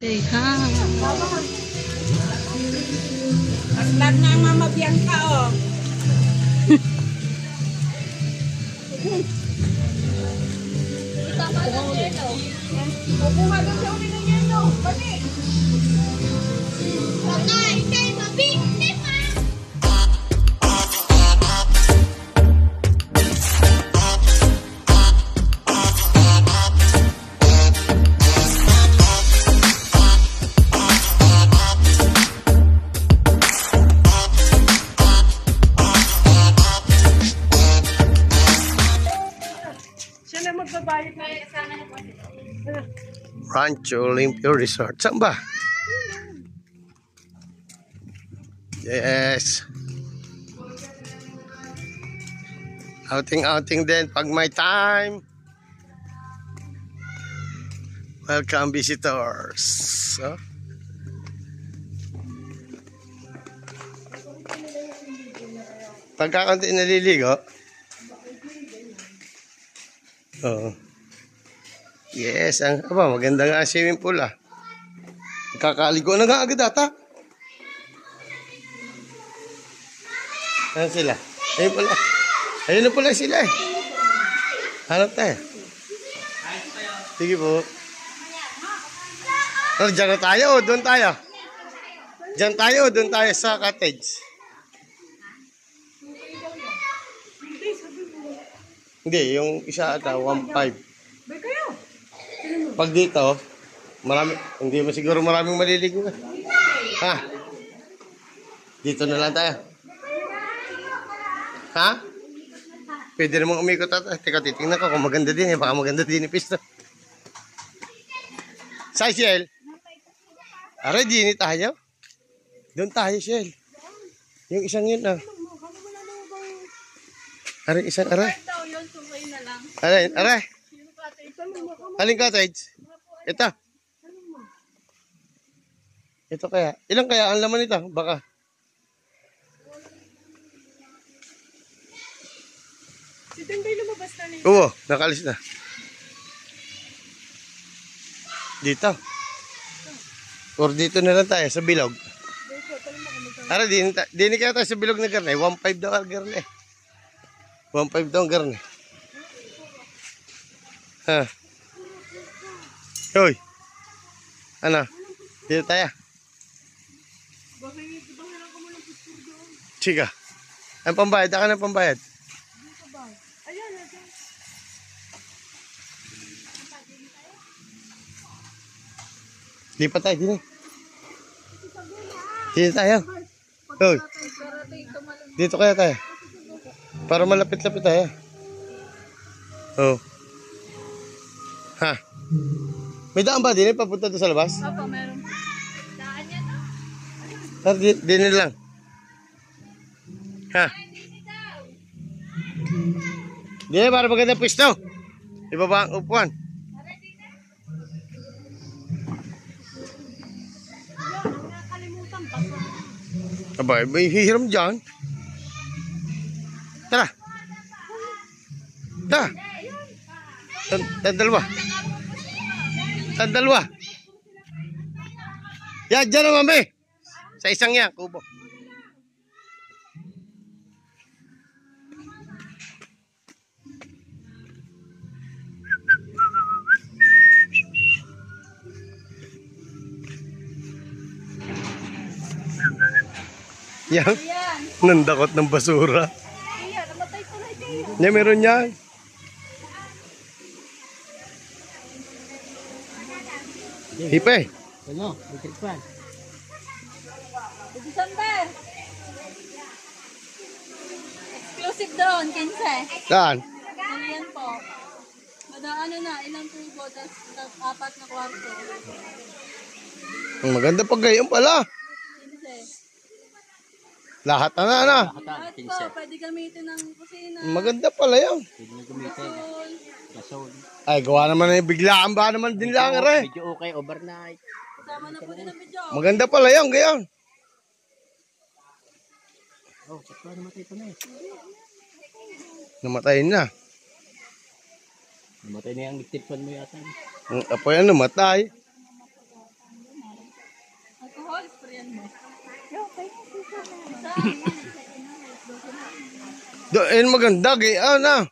Say hi. Aslan na Mama Bianca, oh. Kukuha doon sa uli ng yelo. Balik. Siya na magbabayad na sana. Rancho Olympia Resort. Saan ba? Yes. Outing din pag may time. Welcome visitors. So, pagkakunti naliligo. Oo. Yes, maganda nga ang swimming pool ah. Kakaligo na nga agad ata. Ayan sila. Ayun pala. Ayun na pala sila eh. Hanap tayo. Sige po. Diyan na tayo o doon tayo? Diyan tayo o doon tayo sa cottage? Hindi, yung isa ata, 1.5. Pag dito, hindi mo siguro maraming maliligo. Ha? Dito na lang tayo. Ha? Pwede namang umikot ata. Teka, titingnan ko kung maganda din eh. Baka maganda din yung pisto. Sa Shell? Aray, dini tayo. Doon tayo, Shell. Yung isang yun ah. Aray, isang aray. Aray. Aling cottage? Ito. Ito kaya. Ilang kaya ang laman nito? Baka. Si Denday lumabas na niya. Oo, nakalis na. Dito. Or dito na lang tayo, sa bilog. Ara, di kaya tayo sa bilog na garne. 1.5 daw ang garne. 1.5 daw ang garne. Ha. Hoy. Ano? Dito tayo. Chika. Ang pambayad. Aka ng pambayad. Lipat tayo. Dito tayo. Hoy. Dito kaya tayo. Para malapit-lapit tayo. Oh. Ha. May daan ba din? Papunta doon sa labas? Opo, meron. Daan yan, Tara, din lang. Ha. Di, para maganda pwesto. Ibaba ang upuan. Aba, may hihiram dyan. Tara. Tara. Tandalwa. Tandalwa. Yan, dyan naman, be. Sa isang yan, kubo. Yan. Nandakot ng basura. Iya, namatay ko na ito. Yan, meron yan. Hipe. Ano? Itikpan. Ito Sander. Exclusive doon, 15. Saan? Yan po. Ano na, ilang tubo, tapos 4 na kwarto. Ang maganda pag gayon pala. 15. Lahat na na. Lahat po, pwede gamitin ng kusina. Maganda pala yan. Pwede na gamitin. Gasol. Ay, gawa naman na yung biglaan ba naman din lang, re. Medyo okay, overnight. Kasama na po din ang video. Maganda pala yan, gayon. Oh, sakto namatay pa na eh. Namatay na. Namatay na yung electric fan mo yata. Ang apoy na namatay. sprayan mo. Doon maganda, gaya na.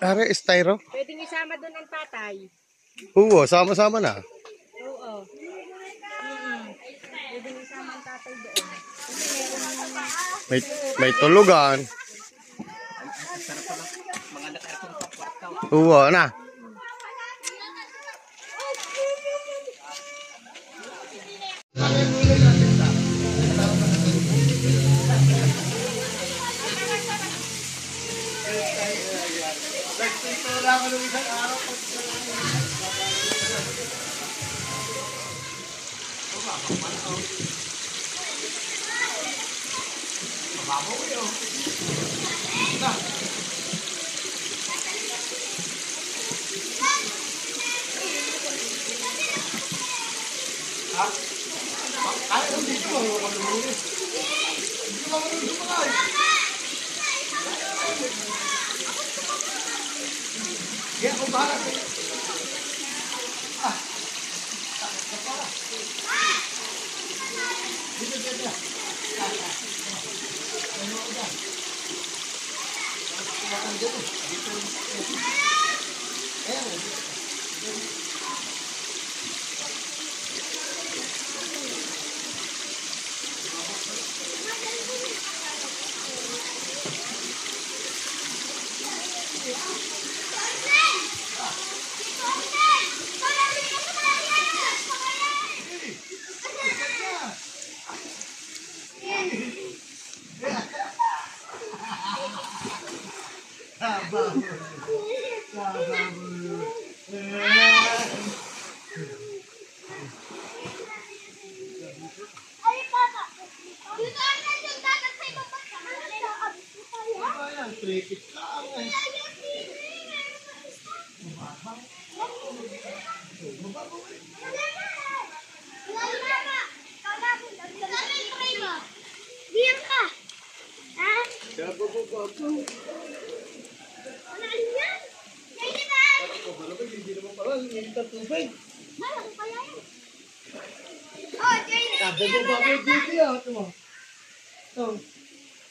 Are, styro? Pwedeng isama doon ang tatay. Oo, sama-sama na. Oo. Pwedeng isama ang tatay doon. May tulugan. Mga naka-aircon pa kwarto. Oo, na.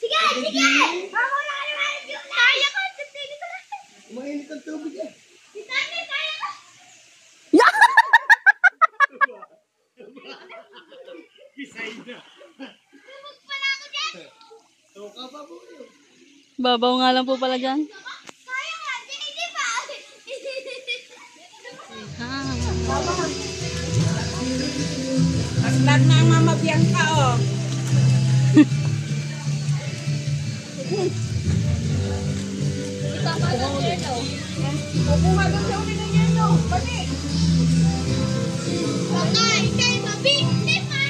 Sige! Sige! Ako na naman yung kaya ko! Mainit ang tubig eh. Si Tatay, kaya ko! Tumog pala ako dyan! Babaw nga lang po pala dyan. Kaya nga, hindi pa! Mas lag na ang mamabiyang ka, oh. Kukuha doon sa uli ng yelo. Balik. Tatay, kay mabinte pa!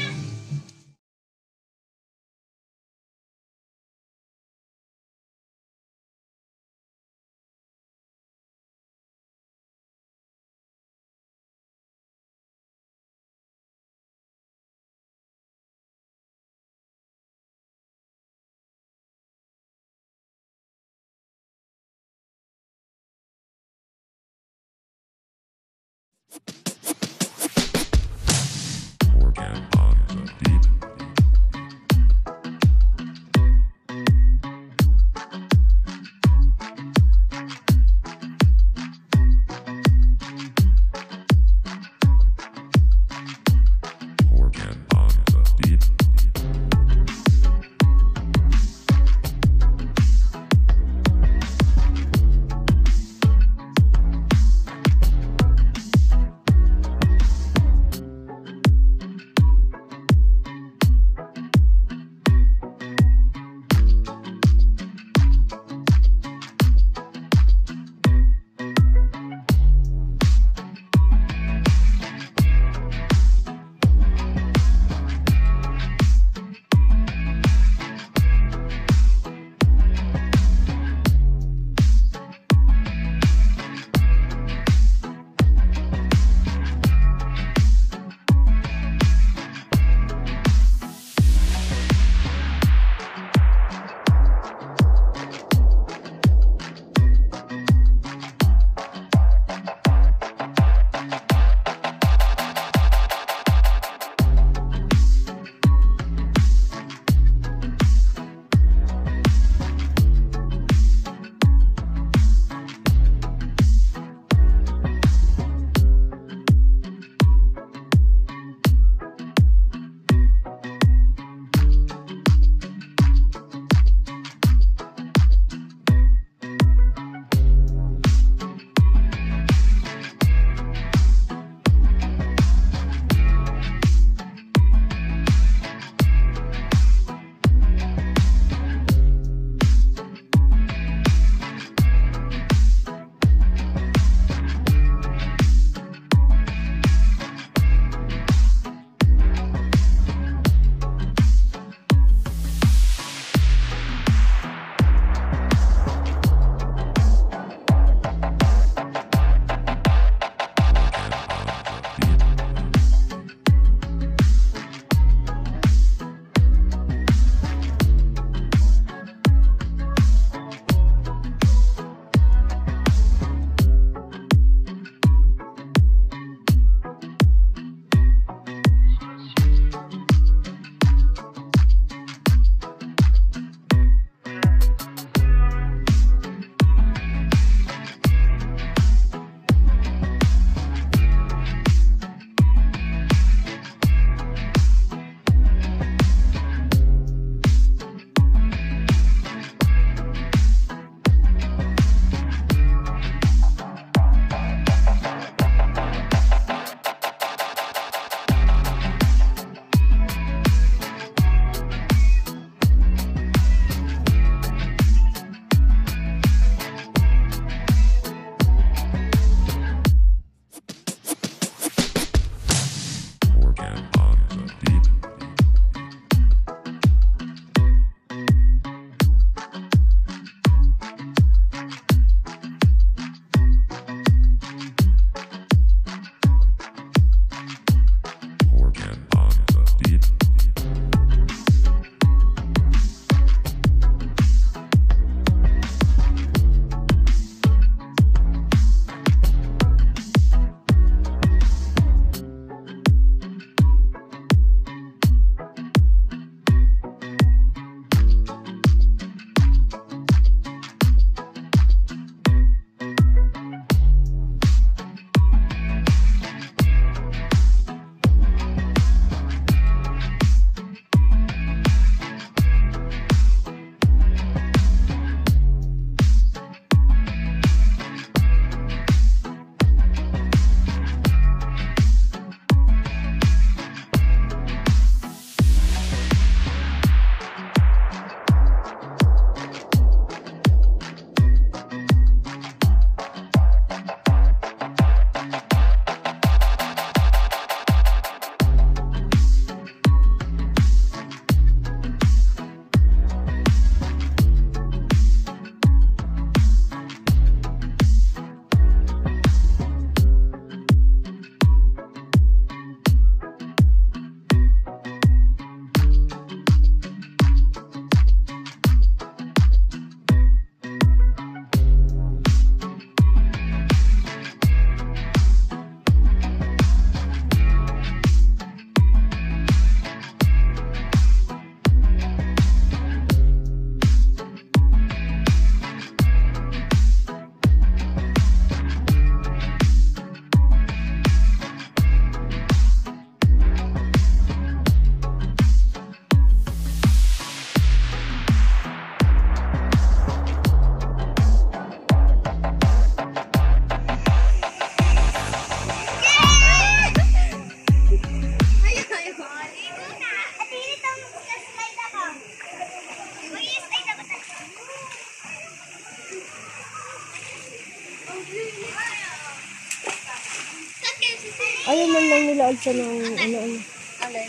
Ayaw man lang nila alsa ng ano-ano. Alin?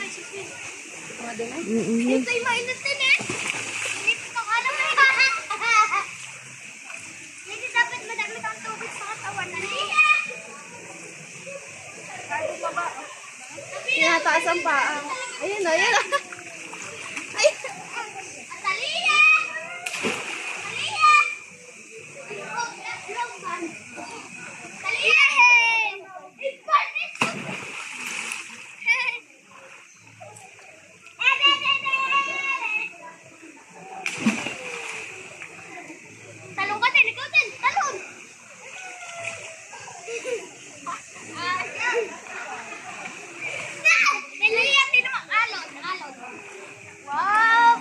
Mga dumi? Ito yung mainit din eh. Init ko alam mo. Hindi dapat madami kang tubig sa katawan. Tinataas ang paa. Ayun na, ayun na. Ay! Talia! Talia! Talia! Talong ka din, ikaw din, talong! Talia, tino mo, alon, alon. Wow!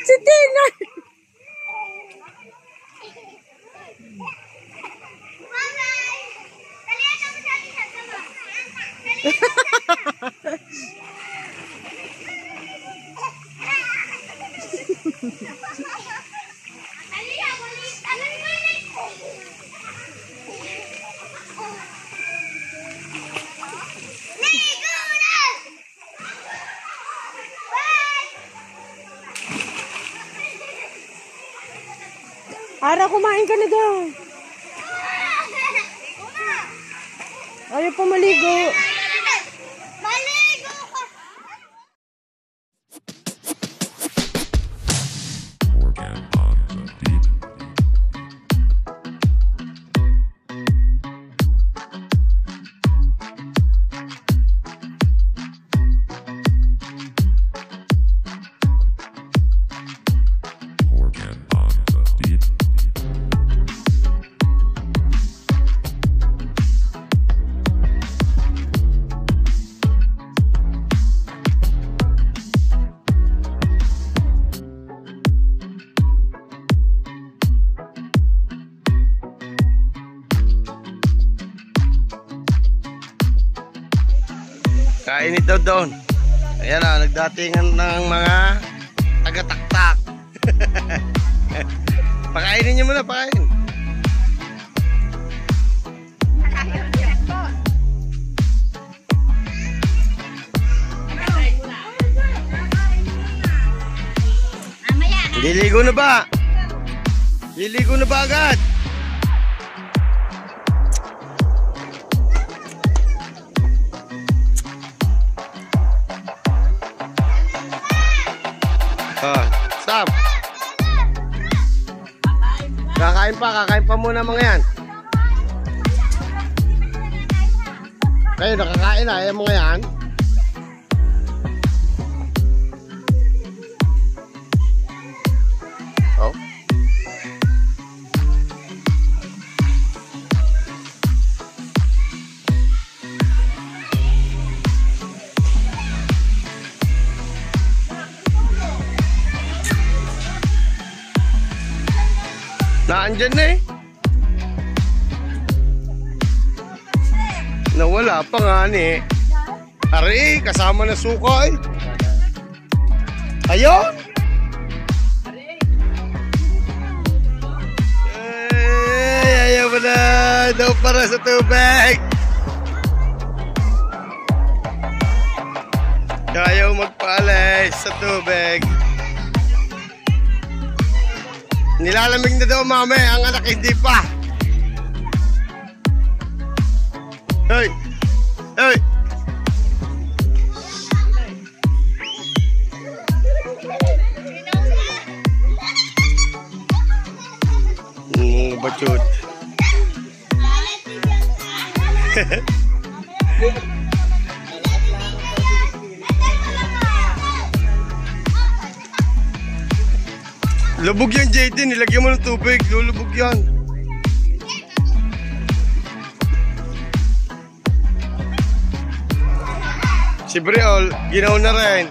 Si Tina! Ara, kumain ka na daw. Ayaw pa maligo. Maligo ka! Kainit daw doon. Ayan na, nagdatingan ng mga taga-taktak. Pakainin niyo muna, pakain. Liligo na ba? Liligo na ba agad? Stop. Kakain pa muna mga yan. Kayo nakakain na, yung mga yan. Oh. Naandyan na eh. Nawala pa nga ni. Ari, kasama na suka eh. Ayun! Ay, ayaw mo na. Daw para sa tubig. Ayaw magpaalis sa tubig. Nilalamig na daw mami, ang anak hindi pa. Hoy! Hoy! Bachut. Lubog yan, JD. Nilagyan mo ng tubig. Lulubog yan. Si Briol, ginaw na rin.